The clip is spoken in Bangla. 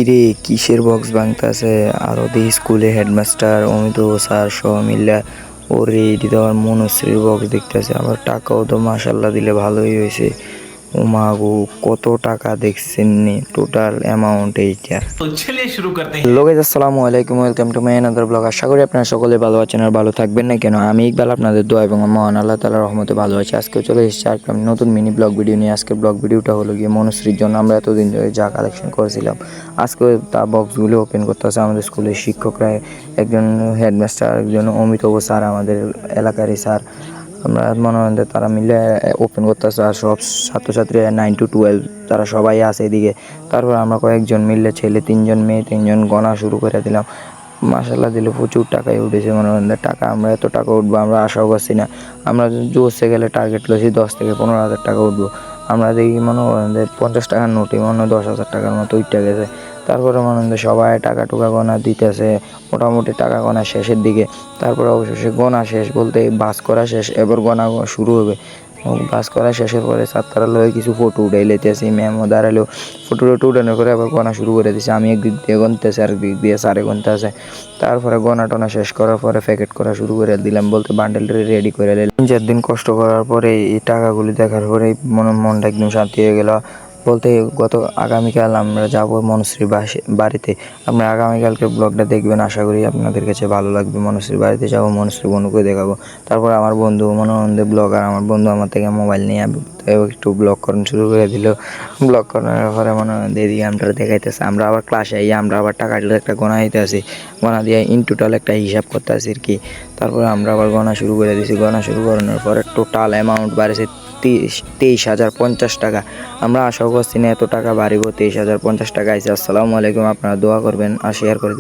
কিরে কিসের বক্স ভাঙতাছে আরো দেখি স্কুলে হেডমাস্টার অমিত স্যার সহ মিল্লা ওরে এটি তো আমার মনশ্রীর বক্স দেখতেছে আবার টাকাও তো মাশাল্লাহ দিলে ভালোই হয়েছে। ও মা গো, কত টাকা দেখছেন নি টোটাল অ্যামাউন্ট এইটা। तो चलिए शुरू करते हैं। হ্যালো গাইস, আসসালামু আলাইকুম, welcome to my another blog. আশা করি আপনারা সকলে ভালো আছেন আর ভালো থাকবেন না কেন। আমি ইকবাল আপনাদের দোয়া এবং মহান আল্লাহ তাআলার রহমতে ভালো আছি। আজকেও চলে এসেছি আর একটা নতুন মিনি ব্লগ ভিডিও নিয়ে। আজকের ব্লগ ভিডিওটা হলো গিয়ে মনশ্রীর জন্য আমরা এতদিন ধরে যা কালেকশন করেছিলাম আজকে তা বক্সগুলো ওপেন করতে আছে আমাদের স্কুলের শিক্ষকরা, একজন হেডমাস্টার, একজন অমিত স্যার, আমাদের এলাকারই স্যার। আমরা মনে হয় তারা মিলে ওপেন করতেছে আর সব ছাত্রছাত্রীরা 9 to 12 তারা সবাই আছে এদিকে। তারপর আমরা কয়েকজন মিললে ছেলে 3জন মেয়ে 3জন গণা শুরু করে দিলাম। মাশাল্লাহ দিলে প্রচুর টাকাই উঠেছে। মনে হয় টাকা আমরা এত টাকা উঠবো আমরা আশাও করছি না। আমরা জোরসে গেলে টার্গেট লছি 10 থেকে 15,000 টাকা উঠবো। আমরা দেখি মনে হয় 50 টাকার নোটে মনে হয় 10,000 টাকার মতো উঠে গেছে। তারপরে মনে হয় সবাই টাকা টুকা গোনা দিতেছে, মোটামুটি টাকা গোনা শেষের দিকে। তারপরে অবশেষে গোনা শেষ বলতে বাস করা শেষ, এবার গোনা শুরু হবে। বাস করা শেষের পরে ছাত্ররা লয়ে কিছু ফটো উঠাই লেতেছি, ম্যামও দাঁড়ালেও ফটো উঠানোর করে আবার গোনা শুরু করে দিছে। আমি একদিক দিয়ে গনতেছি আর একদিক দিয়ে স্যারে গনতেছে। তারপরে গোনা টোনা শেষ করার পরে প্যাকেট করা শুরু করে দিলাম, বলতে বান্ডেল রেডি করে দিলাম। 3-4 দিন কষ্ট করার পরে এই টাকাগুলি দেখার পরে মনটা একদম শান্তি হয়ে গেল। বলতে আগামীকাল আমরা যাব মনশ্রীর বাড়িতে। আপনারা আগামীকালকে ব্লগটা দেখবেন, আশা করি আপনাদের কাছে ভালো লাগবে। মনশ্রীর বাড়িতে যাব, মনশ্রী বন্ধুকে দেখাবো। তারপর আমার বন্ধু মনোনন্দে ব্লগার, আমার বন্ধু আমার থেকে মোবাইল নিয়ে একটু ব্লগ করানো শুরু করে দিল। ব্লগ করানোর পরে মনোনন্দে এদিকে আমরা দেখাইতেছে। আমরা আবার ক্লাসে আমরা আবার টাকাগুলো একটা গোনা দিতে আসি, গোনা দিয়ে ইন টোটাল একটা হিসাব করতে আসি আর কি। তারপরে আমরা আবার গোনা শুরু করে দিয়েছি। গোনা শুরু করানোর পরে টোটাল অ্যামাউন্ট বাড়েছে 23,050 টাকা। আমরা আশাও করছি না এত টাকা বাড়িব। 23,050 টাকা আছে। আসসালামু আলাইকুম, আপনারা দোয়া করবেন আর শেয়ার করে দেবেন।